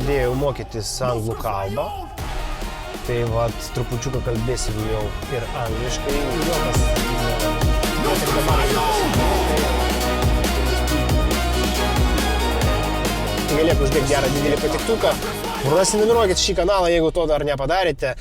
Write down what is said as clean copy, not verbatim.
pradėjau mokytis anglų kalbą. Tai vat, trupučiuką kalbėsim jau ir angliškai. Galėtų uždėti gerą didelį patiktuką. Prasinumeruokit šį kanalą, jeigu to dar nepadarėte.